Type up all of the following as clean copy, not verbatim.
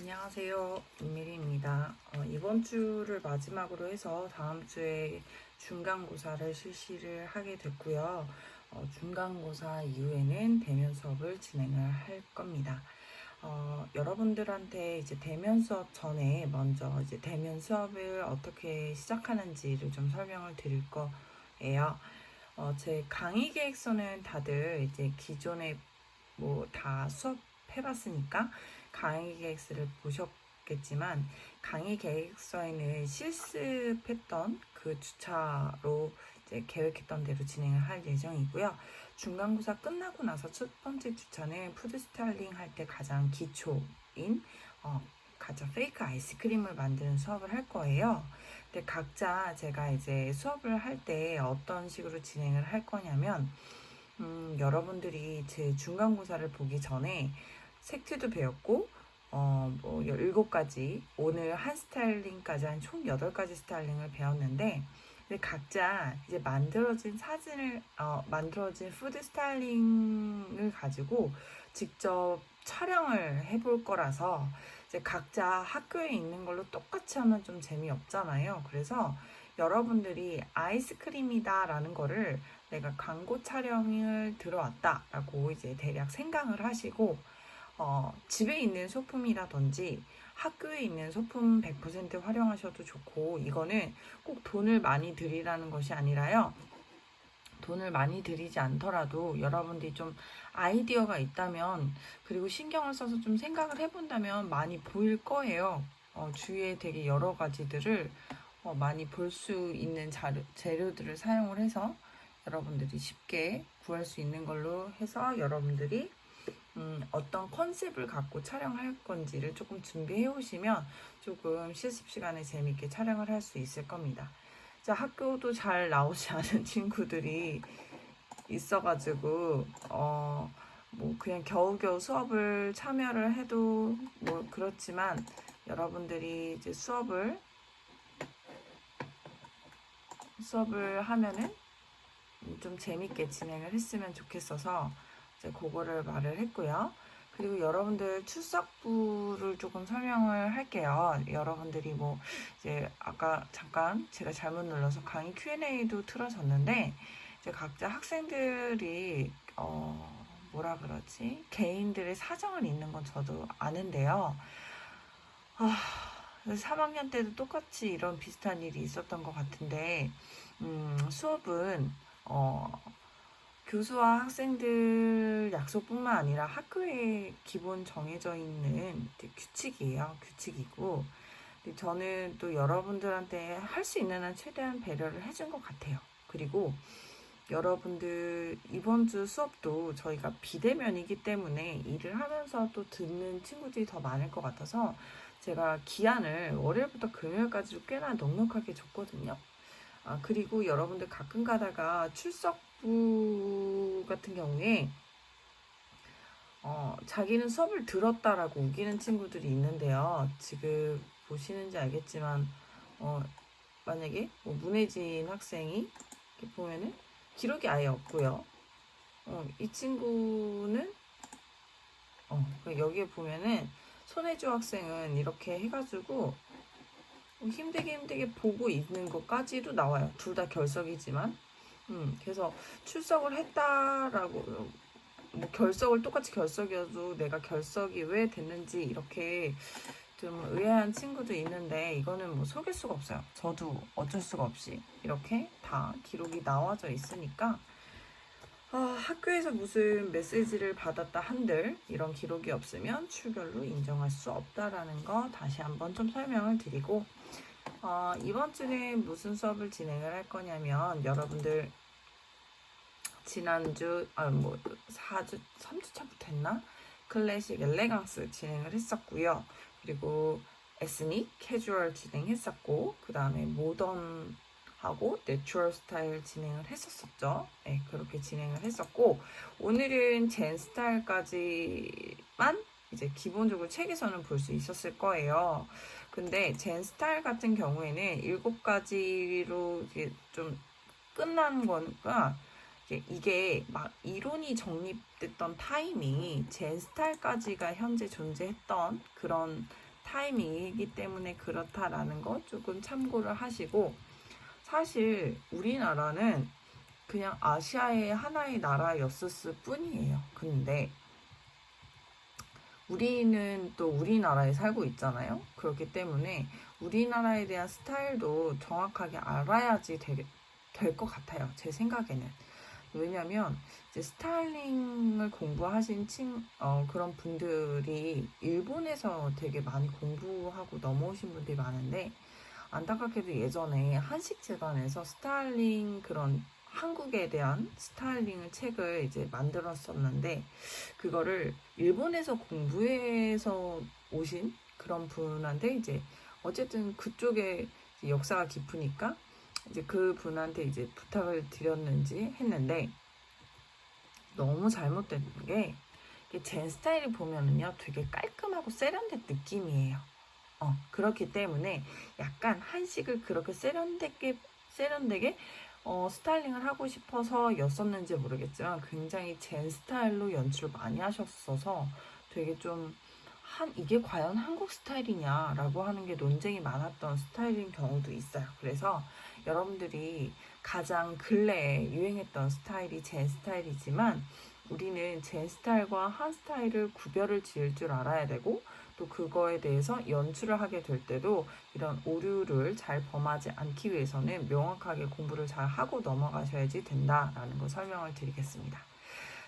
안녕하세요. 임미리입니다. 이번 주를 마지막으로 해서 다음 주에 중간고사를 실시를 하게 됐고요. 중간고사 이후에는 대면 수업을 진행을 할 겁니다. 여러분들한테 이제 대면 수업 전에 먼저 이제 대면 수업을 어떻게 시작하는지를 좀 설명을 드릴 거예요. 제 강의 계획서는 다들 이제 기존에 뭐 다 수업 해봤으니까 강의 계획서를 보셨겠지만, 강의 계획서에는 실습했던 그 주차로 이제 계획했던 대로 진행을 할 예정이고요. 중간고사 끝나고 나서 첫 번째 주차는 푸드 스타일링 할 때 가장 기초인 가짜 페이크 아이스크림을 만드는 수업을 할 거예요. 근데 각자 제가 이제 수업을 할 때 어떤 식으로 진행을 할 거냐면, 여러분들이 제 중간고사를 보기 전에 색트도 배웠고, 뭐 17가지, 오늘 한 스타일링까지 한 총 8가지 스타일링을 배웠는데, 근데 각자 이제 만들어진 푸드 스타일링을 가지고 직접 촬영을 해볼 거라서, 이제 각자 학교에 있는 걸로 똑같이 하면 좀 재미없잖아요. 그래서 여러분들이 아이스크림이다 라는 거를 내가 광고 촬영을 들어왔다 라고 이제 대략 생각을 하시고, 집에 있는 소품이라든지 학교에 있는 소품 100% 활용하셔도 좋고, 이거는 꼭 돈을 많이 들이라는 것이 아니라요. 돈을 많이 들이지 않더라도 여러분들이 좀 아이디어가 있다면, 그리고 신경을 써서 좀 생각을 해본다면 많이 보일 거예요. 주위에 되게 여러 가지들을 많이 볼 수 있는 재료들을 사용을 해서 여러분들이 쉽게 구할 수 있는 걸로 해서, 여러분들이 어떤 컨셉을 갖고 촬영할 건지를 조금 준비해 오시면 조금 실습 시간에 재밌게 촬영을 할 수 있을 겁니다. 자, 학교도 잘 나오지 않은 친구들이 있어가지고 뭐 그냥 겨우겨우 수업을 참여를 해도 뭐 그렇지만, 여러분들이 이제 수업을 하면은 좀 재밌게 진행을 했으면 좋겠어서 이제 그거를 말을 했고요. 그리고 여러분들 출석부를 조금 설명을 할게요. 여러분들이 뭐 이제 아까 잠깐 제가 잘못 눌러서 강의 Q&A도 틀어졌는데, 이제 각자 학생들이 뭐라 그러지? 개인들의 사정을 읽는 건 저도 아는데요. 3학년 때도 똑같이 이런 비슷한 일이 있었던 것 같은데, 수업은 교수와 학생들 약속뿐만 아니라 학교에 기본 정해져 있는 규칙이에요. 규칙이고, 저는 또 여러분들한테 할 수 있는 한 최대한 배려를 해준 것 같아요. 그리고 여러분들 이번 주 수업도 저희가 비대면이기 때문에 일을 하면서 또 듣는 친구들이 더 많을 것 같아서 제가 기한을 월요일부터 금요일까지 꽤나 넉넉하게 줬거든요. 그리고 여러분들 가끔 가다가 출석부 같은 경우에 자기는 수업을 들었다라고 우기는 친구들이 있는데요. 지금 보시는지 알겠지만 만약에 뭐 문혜진 학생이 이렇게 보면은 기록이 아예 없고요. 이 친구는 여기에 보면은 손혜주 학생은 이렇게 해가지고 힘들게 보고 있는 것까지도 나와요. 둘 다 결석이지만. 그래서 출석을 했다라고, 뭐 결석을 똑같이 결석이어도 내가 결석이 왜 됐는지 이렇게 좀 의아한 친구도 있는데, 이거는 뭐 속일 수가 없어요. 저도 어쩔 수가 없이 이렇게 다 기록이 나와져 있으니까, 학교에서 무슨 메시지를 받았다 한들 이런 기록이 없으면 출결로 인정할 수 없다라는 거 다시 한번 좀 설명을 드리고, 이번 주에 무슨 수업을 진행을 할 거냐면, 여러분들 지난주 3주차부터 했나? 클래식 엘레강스 진행을 했었고요. 그리고 에스닉, 캐주얼 진행했었고, 그 다음에 모던하고 내추럴 스타일 진행을 했었죠. 네, 그렇게 진행을 했었고, 오늘은 젠 스타일까지만 이제 기본적으로 책에서는 볼 수 있었을 거예요. 근데 젠 스타일 같은 경우에는 7가지로 이게 좀 끝난 거니까, 이게 막 이론이 정립됐던 타이밍이 젠 스타일까지가 현재 존재했던 그런 타이밍이기 때문에 그렇다라는 거 조금 참고를 하시고, 사실 우리나라는 그냥 아시아의 하나의 나라였을 뿐이에요. 근데 우리는 또 우리나라에 살고 있잖아요. 그렇기 때문에 우리나라에 대한 스타일도 정확하게 알아야지 될 것 같아요. 제 생각에는. 왜냐면 이제 스타일링을 공부하신 그런 분들이 일본에서 되게 많이 공부하고 넘어오신 분들이 많은데, 안타깝게도 예전에 한식재단에서 스타일링 그런 한국에 대한 스타일링을 책을 이제 만들었었는데, 그거를 일본에서 공부해서 오신 그런 분한테 이제 어쨌든 그쪽에 역사가 깊으니까 이제 그 분한테 이제 부탁을 드렸는지 했는데, 너무 잘못된 게, 제 스타일이 보면은요 되게 깔끔하고 세련된 느낌이에요. 그렇기 때문에 약간 한식을 그렇게 세련되게 스타일링을 하고 싶어서 였었는지 모르겠지만, 굉장히 젠 스타일로 연출을 많이 하셨어서 되게 좀 이게 과연 한국 스타일이냐라고 하는 게 논쟁이 많았던 스타일인 경우도 있어요. 그래서 여러분들이 가장 근래에 유행했던 스타일이 젠 스타일이지만, 우리는 젠 스타일과 한 스타일을 구별을 지을 줄 알아야 되고, 또 그거에 대해서 연출을 하게 될 때도 이런 오류를 잘 범하지 않기 위해서는 명확하게 공부를 잘 하고 넘어가셔야지 된다라는 거 설명을 드리겠습니다.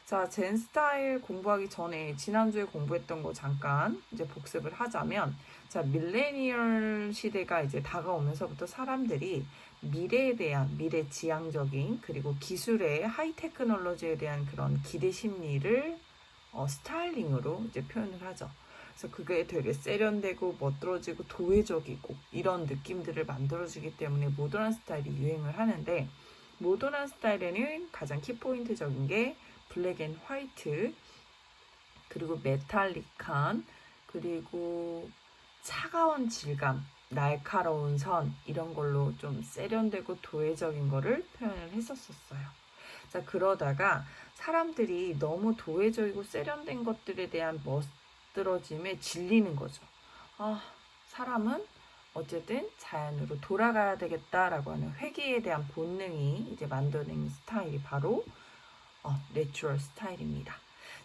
자, 젠 스타일 공부하기 전에 지난주에 공부했던 거 잠깐 이제 복습을 하자면, 자, 밀레니얼 시대가 이제 다가오면서부터 사람들이 미래에 대한 미래지향적인, 그리고 기술의 하이 테크놀로지에 대한 그런 기대 심리를 스타일링으로 이제 표현을 하죠. 그래서 그게 되게 세련되고 멋들어지고 도회적이고 이런 느낌들을 만들어주기 때문에 모던한 스타일이 유행을 하는데, 모던한 스타일에는 가장 키포인트적인 게 블랙 앤 화이트, 그리고 메탈릭한, 그리고 차가운 질감, 날카로운 선, 이런 걸로 좀 세련되고 도회적인 거를 표현을 했었어요. 자, 그러다가 사람들이 너무 도회적이고 세련된 것들에 대한 멋들어짐에 질리는 거죠. 사람은 어쨌든 자연으로 돌아가야 되겠다라고 하는 회귀에 대한 본능이 이제 만들어낸 스타일이 바로 내추럴 스타일입니다.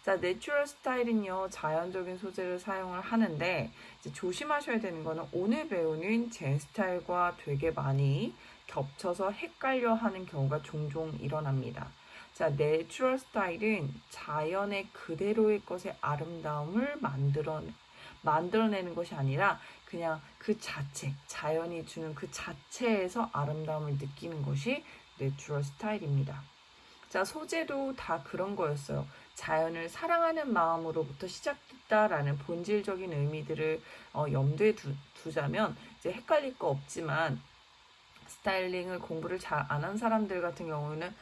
자, 내추럴 스타일은요, 자연적인 소재를 사용을 하는데, 이제 조심하셔야 되는 거는 오늘 배우는 젠 스타일과 되게 많이 겹쳐서 헷갈려 하는 경우가 종종 일어납니다. 자, 내추럴 스타일은 자연의 그대로의 것의 아름다움을 만들어내는 것이 아니라 그냥 그 자체, 자연이 주는 그 자체에서 아름다움을 느끼는 것이 내추럴 스타일입니다. 자, 소재도 다 그런 거였어요. 자연을 사랑하는 마음으로부터 시작됐다라는 본질적인 의미들을 염두에 두자면 이제 헷갈릴 거 없지만, 스타일링을 공부를 잘 안 한 사람들 같은 경우는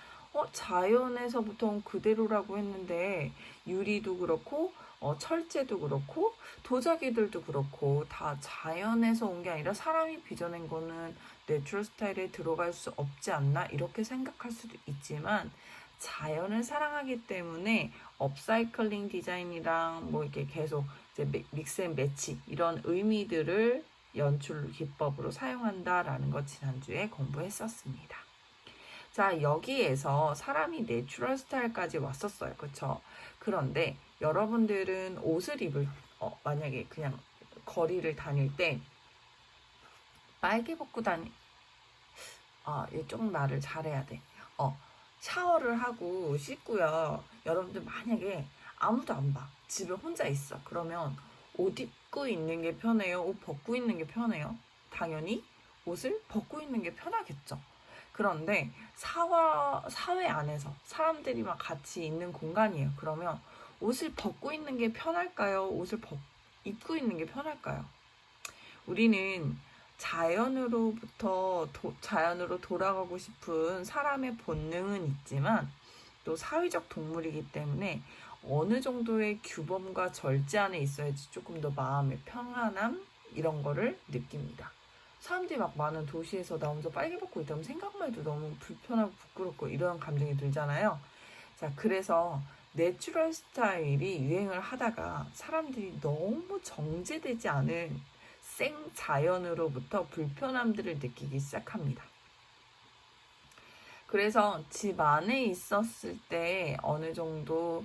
자연에서부터 온 그대로라고 했는데, 유리도 그렇고 철제도 그렇고 도자기들도 그렇고 다 자연에서 온 게 아니라 사람이 빚어낸 거는 내추럴 스타일에 들어갈 수 없지 않나, 이렇게 생각할 수도 있지만, 자연을 사랑하기 때문에 업사이클링 디자인이랑 뭐 이렇게 계속 이제 믹스 앤 매치 이런 의미들을 연출 기법으로 사용한다라는 거 지난주에 공부했었습니다. 자, 여기에서 사람이 내추럴 스타일까지 왔었어요. 그쵸? 그런데 여러분들은 옷을 만약에 그냥 거리를 다닐 때 빨개 벗고 조금 말을 잘해야 돼. 샤워를 하고 씻고요. 여러분들 만약에 아무도 안 봐. 집에 혼자 있어. 그러면 옷 입고 있는 게 편해요? 옷 벗고 있는 게 편해요? 당연히 옷을 벗고 있는 게 편하겠죠. 그런데 사회 안에서 사람들이 막 같이 있는 공간이에요. 그러면 옷을 벗고 있는 게 편할까요? 옷을 입고 있는 게 편할까요? 우리는 자연으로 돌아가고 싶은 사람의 본능은 있지만, 또 사회적 동물이기 때문에 어느 정도의 규범과 절제 안에 있어야지 조금 더 마음의 평안함, 이런 거를 느낍니다. 사람들이 막 많은 도시에서 나 혼자 빨개 벗고 있다면 생각만 해도 너무 불편하고 부끄럽고 이런 감정이 들잖아요. 자, 그래서 내추럴 스타일이 유행을 하다가 사람들이 너무 정제되지 않은 생자연으로부터 불편함들을 느끼기 시작합니다. 그래서 집 안에 있었을 때 어느 정도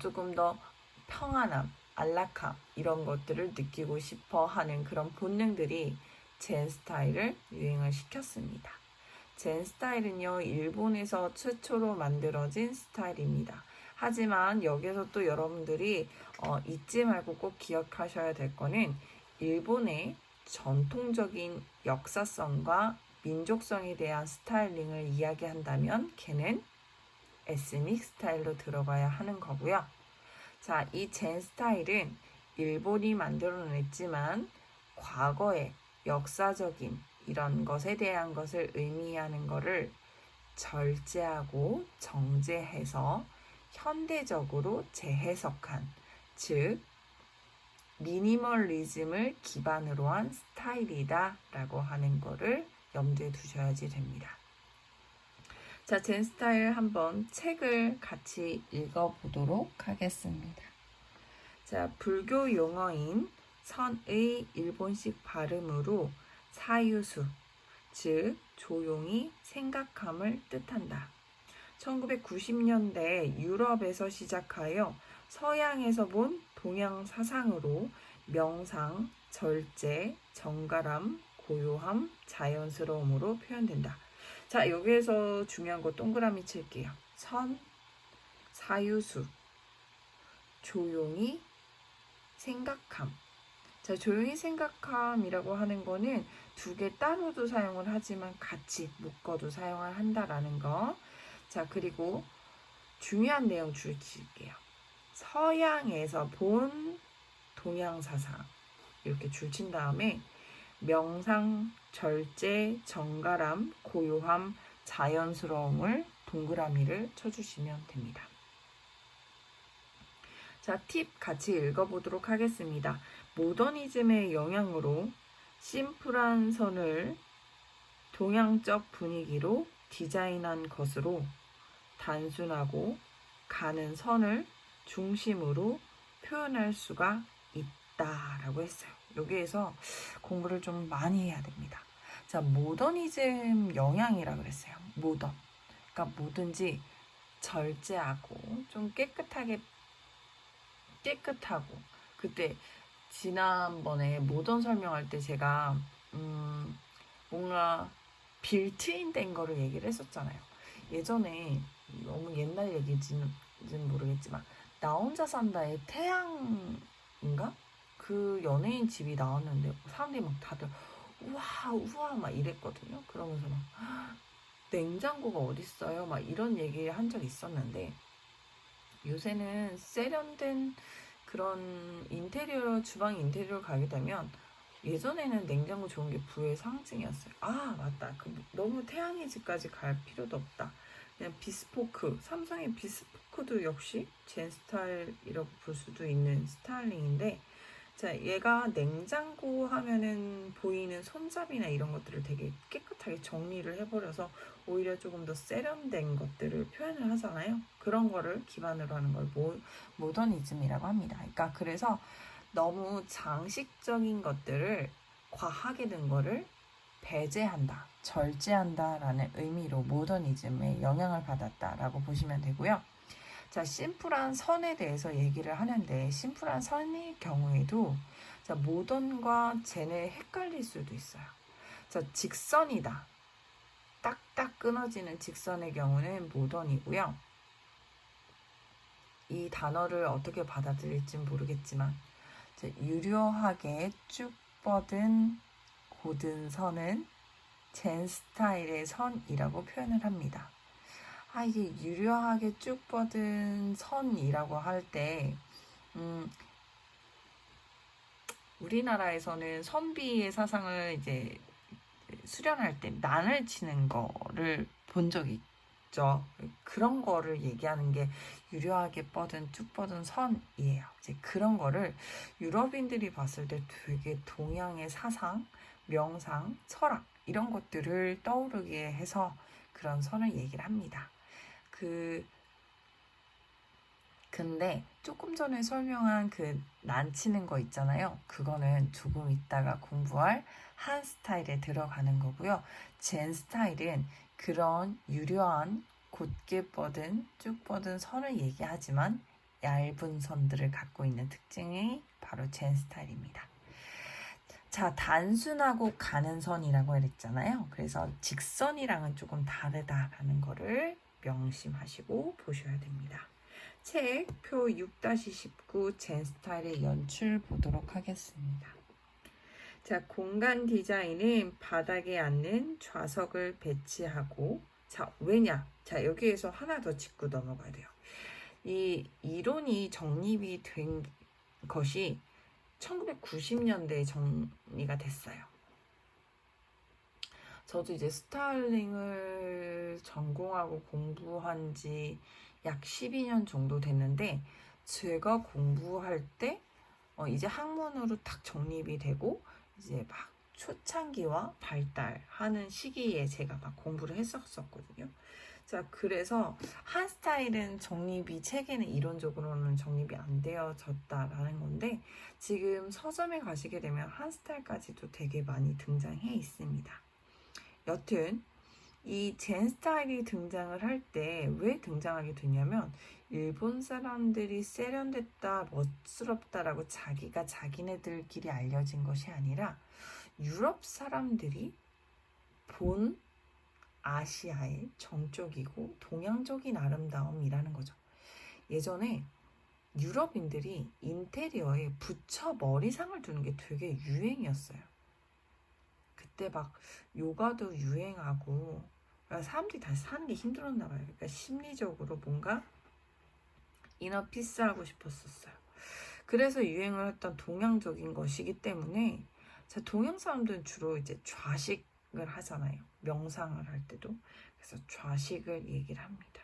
조금 더 평안함, 안락함 이런 것들을 느끼고 싶어 하는 그런 본능들이 젠 스타일을 유행을 시켰습니다. 젠 스타일은요, 일본에서 최초로 만들어진 스타일입니다. 하지만 여기서 또 여러분들이 잊지 말고 꼭 기억하셔야 될 거는 일본의 전통적인 역사성과 민족성에 대한 스타일링을 이야기한다면 걔는 에스닉 스타일로 들어가야 하는 거고요. 자, 이 젠 스타일은 일본이 만들어냈지만 과거의 역사적인 이런 것에 대한 것을 의미하는 것을 절제하고 정제해서 현대적으로 재해석한, 즉 미니멀리즘을 기반으로 한 스타일이다 라고 하는 거를 염두에 두셔야지 됩니다. 자, 젠 스타일 한번 책을 같이 읽어보도록 하겠습니다. 자, 불교 용어인 선의 일본식 발음으로 사유수, 즉 조용히 생각함을 뜻한다. 1990년대 유럽에서 시작하여 서양에서 본 동양 사상으로 명상, 절제, 정갈함, 고요함, 자연스러움으로 표현된다. 자, 여기에서 중요한 거 동그라미 칠게요. 선, 사유수, 조용히 생각함. 자, 조용히 생각함이라고 하는 거는 두 개 따로도 사용을 하지만 같이 묶어도 사용을 한다라는 거. 자, 그리고 중요한 내용 줄칠게요. 서양에서 본 동양 사상 이렇게 줄친 다음에 명상, 절제, 정갈함, 고요함, 자연스러움을 동그라미를 쳐주시면 됩니다. 자, 팁 같이 읽어보도록 하겠습니다. 모더니즘의 영향으로 심플한 선을 동양적 분위기로 디자인한 것으로 단순하고 가는 선을 중심으로 표현할 수가 있다라고 했어요. 여기에서 공부를 좀 많이 해야 됩니다. 자, 모더니즘 영향이라 그랬어요. 모던. 그러니까 뭐든지 절제하고 좀 깨끗하고 그때 지난번에 모던 설명할 때 제가 뭔가 빌트인 된 거를 얘기를 했었잖아요. 예전에 너무 옛날 얘기지는 모르겠지만 나 혼자 산다의 태양인가? 그 연예인 집이 나왔는데 사람들이 막 다들 우와 막 이랬거든요. 그러면서 막 냉장고가 어딨어요? 막 이런 얘기 한 적 있었는데 요새는 세련된 그런 인테리어, 주방 인테리어를 가게 되면 예전에는 냉장고 좋은 게 부의 상징이었어요. 아, 맞다. 너무 태양의 집까지 갈 필요도 없다. 그냥 비스포크, 삼성의 비스포크도 역시 젠 스타일이라고 볼 수도 있는 스타일링인데, 자, 얘가 냉장고 하면은 보이는 손잡이나 이런 것들을 되게 깨끗하게 정리를 해버려서 오히려 조금 더 세련된 것들을 표현을 하잖아요. 그런 거를 기반으로 하는 걸 모더니즘이라고 합니다. 그러니까 그래서 너무 장식적인 것들을 과하게 든 거를 배제한다, 절제한다라는 의미로 모더니즘에 영향을 받았다라고 보시면 되고요. 자, 심플한 선에 대해서 얘기를 하는데 심플한 선의 경우에도 자, 모던과 젠에 헷갈릴 수도 있어요. 자, 직선이다. 딱딱 끊어지는 직선의 경우는 모던이고요. 이 단어를 어떻게 받아들일지는 모르겠지만 자, 유려하게 쭉 뻗은 고든 선은 젠 스타일의 선이라고 표현을 합니다. 이게 유려하게 쭉 뻗은 선이라고 할 때, 우리나라에서는 선비의 사상을 이제 수련할 때 난을 치는 거를 본 적이 있죠. 그런 거를 얘기하는 게 유려하게 뻗은 쭉 뻗은 선이에요. 이제 그런 거를 유럽인들이 봤을 때 되게 동양의 사상, 명상, 철학 이런 것들을 떠오르게 해서 그런 선을 얘기를 합니다. 근데 조금 전에 설명한 그 난치는 거 있잖아요. 그거는 조금 있다가 공부할 한 스타일에 들어가는 거고요. 젠 스타일은 그런 유려한 곧게 뻗은 쭉 뻗은 선을 얘기하지만 얇은 선들을 갖고 있는 특징이 바로 젠 스타일입니다. 자, 단순하고 가는 선이라고 했잖아요. 그래서 직선이랑은 조금 다르다라는 거를 명심하시고 보셔야 됩니다. 책 표 6-19 젠 스타일의 연출 보도록 하겠습니다. 자, 공간 디자인은 바닥에 앉는 좌석을 배치하고, 자, 왜냐? 자, 여기에서 하나 더 짚고 넘어가야 돼요. 이 이론이 정립이 된 것이 1990년대에 정리가 됐어요. 저도 이제 스타일링을 전공하고 공부한 지 약 12년 정도 됐는데, 제가 공부할 때 이제 학문으로 딱 정립이 되고 이제 막 초창기와 발달하는 시기에 제가 막 공부를 했었거든요. 자, 그래서 한 스타일은 정립이, 책에는 이론적으로는 정립이 안 되어졌다라는 건데, 지금 서점에 가시게 되면 한 스타일까지도 되게 많이 등장해 있습니다. 여튼 이 젠 스타일이 등장을 할 때 왜 등장하게 되냐면, 일본 사람들이 세련됐다, 멋스럽다라고 자기가 자기네들끼리 알려진 것이 아니라 유럽 사람들이 본 아시아의 정적이고 동양적인 아름다움이라는 거죠. 예전에 유럽인들이 인테리어에 부처 머리상을 두는 게 되게 유행이었어요. 그때 막 요가도 유행하고, 그러니까 사람들이 다시 사는 게 힘들었나 봐요. 그러니까 심리적으로 뭔가 이너 피스하고 싶었었어요. 그래서 유행을 했던 동양적인 것이기 때문에, 자, 동양 사람들은 주로 이제 좌식을 하잖아요. 명상을 할 때도. 그래서 좌식을 얘기를 합니다.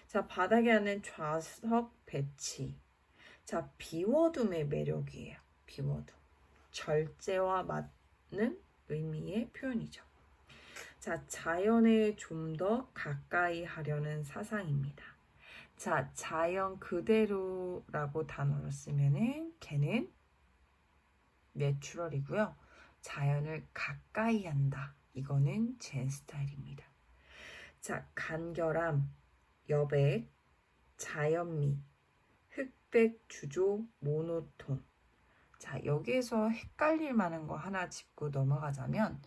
자, 바닥에 앉는 좌석 배치. 자, 비워둠의 매력이에요. 비워둠. 절제와 맞는 의미의 표현이죠. 자, 자연에 좀 더 가까이 하려는 사상입니다. 자, 자연 그대로라고 단어를 쓰면은 걔는 내추럴이고요. 자연을 가까이 한다. 이거는 젠 스타일입니다. 자, 간결함, 여백, 자연미, 흑백, 주조, 모노톤. 자, 여기에서 헷갈릴 만한 거 하나 짚고 넘어가자면,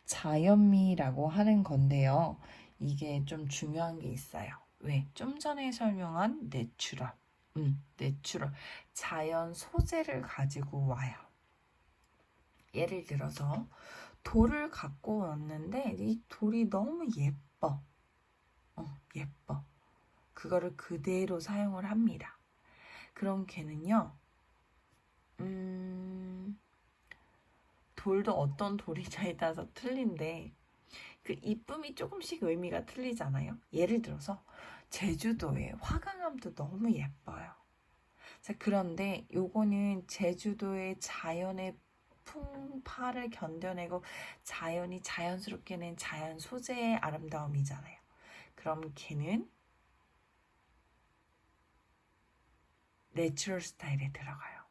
자연미라고 하는 건데요. 이게 좀 중요한 게 있어요. 왜? 좀 전에 설명한 내추럴. 내추럴. 자연 소재를 가지고 와요. 예를 들어서 돌을 갖고 왔는데 이 돌이 너무 예뻐. 예뻐. 그거를 그대로 사용을 합니다. 그럼 걔는요. 돌도 어떤 돌이냐에 따라서 틀린데, 그 이쁨이 조금씩 의미가 틀리잖아요. 예를 들어서 제주도의 화강암도 너무 예뻐요. 자, 그런데 요거는 제주도의 자연의 풍파를 견뎌내고 자연이 자연스럽게 낸 자연 소재의 아름다움이잖아요. 그럼 걔는 내추럴 스타일에 들어가요.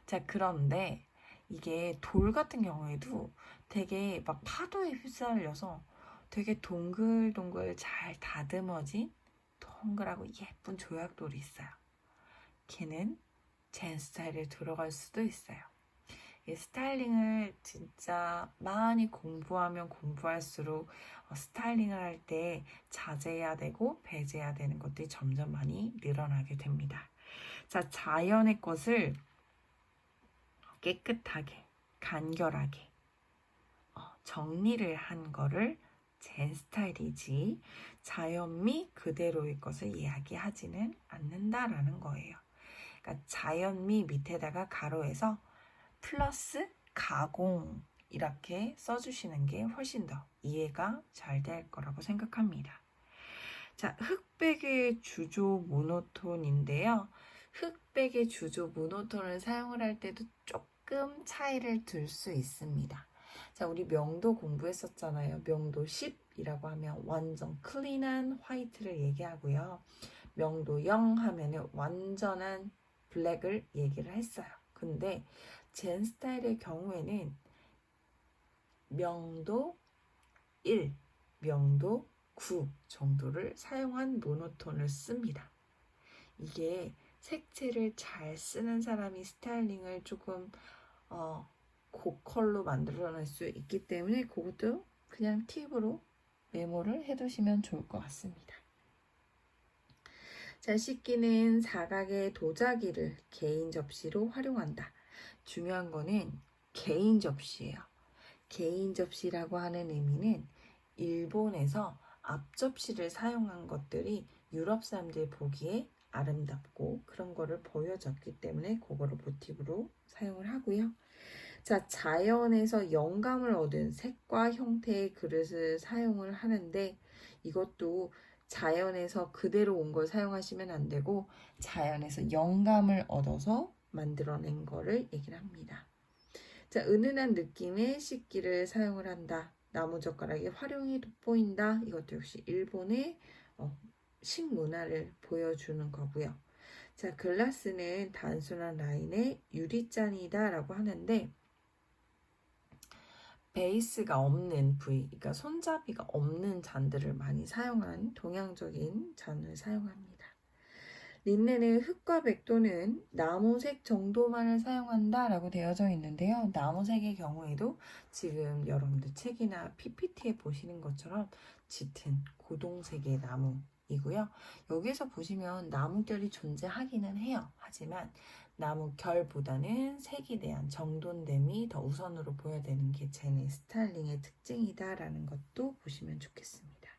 자, 그런데 이게 돌 같은 경우에도 되게 막 파도에 휩쓸려서 되게 동글동글 잘 다듬어진 동글하고 예쁜 조약돌이 있어요. 걔는 젠 스타일에 들어갈 수도 있어요. 이 스타일링을 진짜 많이 공부하면 공부할수록 스타일링을 할 때 자제해야 되고 배제해야 되는 것들이 점점 많이 늘어나게 됩니다. 자, 자연의 것을 깨끗하게, 간결하게 정리를 한 거를 젠 스타일이지, 자연미 그대로의 것을 이야기하지는 않는다라는 거예요. 그러니까 자연미 밑에다가 가로해서 플러스 가공 이렇게 써주시는 게 훨씬 더 이해가 잘 될 거라고 생각합니다. 자, 흑백의 주조 모노톤인데요. 흑백의 주조 모노톤을 사용을 할 때도 조금 차이를 둘 수 있습니다. 자, 우리 명도 공부했었잖아요. 명도 10이라고 하면 완전 클린한 화이트를 얘기하고요. 명도 0 하면은 완전한 블랙을 얘기를 했어요. 근데 젠 스타일의 경우에는 명도 1, 명도 9 정도를 사용한 모노톤을 씁니다. 이게 색채를 잘 쓰는 사람이 스타일링을 조금 고컬로 만들어낼 수 있기 때문에 그것도 그냥 팁으로 메모를 해두시면 좋을 것 같습니다. 자, 씻기는 사각의 도자기를 개인 접시로 활용한다. 중요한 거는 개인 접시예요. 개인 접시라고 하는 의미는 일본에서 앞접시를 사용한 것들이 유럽 사람들 보기에 아름답고 그런 거를 보여줬기 때문에 그거를 모티브로 사용을 하고요. 자, 자연에서 영감을 얻은 색과 형태의 그릇을 사용을 하는데 이것도 자연에서 그대로 온 걸 사용하시면 안 되고 자연에서 영감을 얻어서 만들어낸 거를 얘기를 합니다. 자, 은은한 느낌의 씻기를 사용을 한다. 나무젓가락이 활용이 돋보인다. 이것도 역시 일본의 식문화를 보여주는 거고요. 자, 글라스는 단순한 라인의 유리잔이다 라고 하는데 베이스가 없는 부위, 그러니까 손잡이가 없는 잔들을 많이 사용한 동양적인 잔을 사용합니다. 린넨은 흑과 백 또는 나무색 정도만을 사용한다 라고 되어져 있는데요. 나무색의 경우에도 지금 여러분들 책이나 PPT에 보시는 것처럼 짙은 고동색의 나무이고요. 여기서 보시면 나무결이 존재하기는 해요. 하지만 나무결보다는 색에 대한 정돈됨이 더 우선으로 보여야 되는 게 젠의 스타일링의 특징이다라는 것도 보시면 좋겠습니다.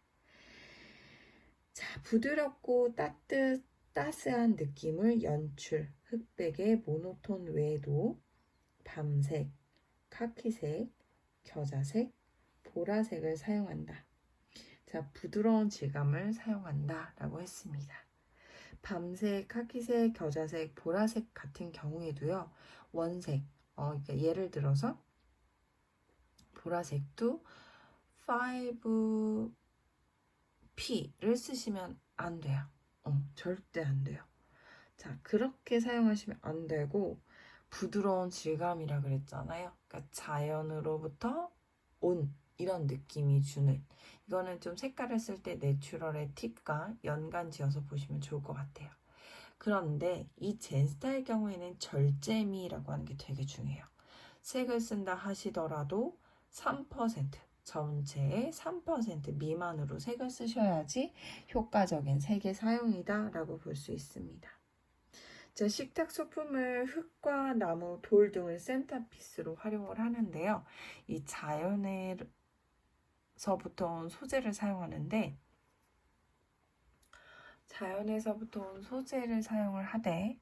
자, 부드럽고 따스한 느낌을 연출, 흑백의 모노톤 외에도 밤색, 카키색, 겨자색, 보라색을 사용한다. 자, 부드러운 질감을 사용한다 라고 했습니다. 밤색, 카키색, 겨자색, 보라색 같은 경우에도요. 원색, 그러니까 예를 들어서 보라색도 5P를 쓰시면 안 돼요. 절대 안 돼요. 자, 그렇게 사용하시면 안 되고 부드러운 질감이라 그랬잖아요. 그러니까 자연으로부터 온 이런 느낌이 주는 이거는 좀 색깔을 쓸 때 내추럴의 팁과 연관 지어서 보시면 좋을 것 같아요. 그런데 이 젠 스타일 경우에는 절제미라고 하는 게 되게 중요해요. 색을 쓴다 하시더라도 3% 전체의 3% 미만으로 색을 쓰셔야지 효과적인 색의 사용이다 라고 볼 수 있습니다. 자, 식탁 소품을 흙과 나무, 돌 등을 센터피스로 활용을 하는데요. 이 자연에서부터 온 소재를 사용하는데 자연에서부터 온 소재를 사용을 하되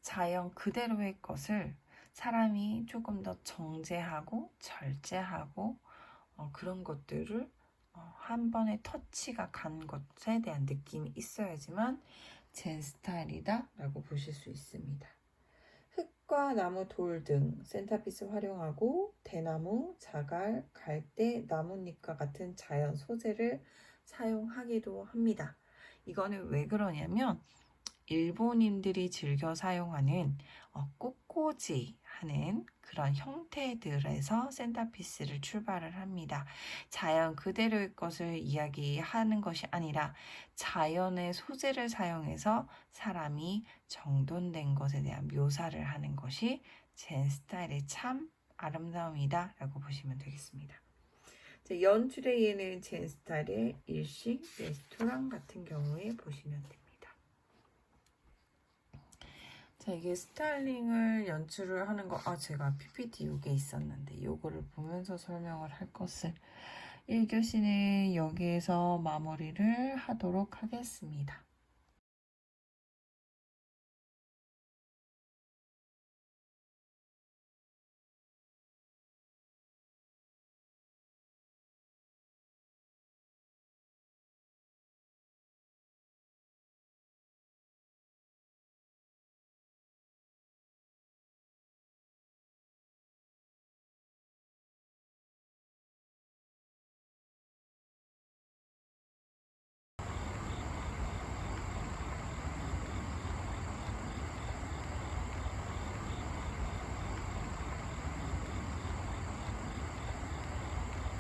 자연 그대로의 것을 사람이 조금 더 정제하고 절제하고 그런 것들을 한 번에 터치가 간 것에 대한 느낌이 있어야지만 젠 스타일이다 라고 보실 수 있습니다. 흙과 나무, 돌 등 센터피스 활용하고 대나무, 자갈, 갈대, 나뭇잎과 같은 자연 소재를 사용하기도 합니다. 이거는 왜 그러냐면 일본인들이 즐겨 사용하는 꽃꽂이 하는 그런 형태들에서 센터피스를 출발을 합니다. 자연 그대로의 것을 이야기하는 것이 아니라 자연의 소재를 사용해서 사람이 정돈된 것에 대한 묘사를 하는 것이 젠 스타일의 참 아름다움이다 라고 보시면 되겠습니다. 연출의 예는 젠 스타일의 일식, 레스토랑 같은 경우에 보시면 됩니다. 자, 이게 스타일링을 연출을 하는 거, 제가 PPT 이게 있었는데 요거를 보면서 설명을 할 것을 1교시는 여기에서 마무리를 하도록 하겠습니다.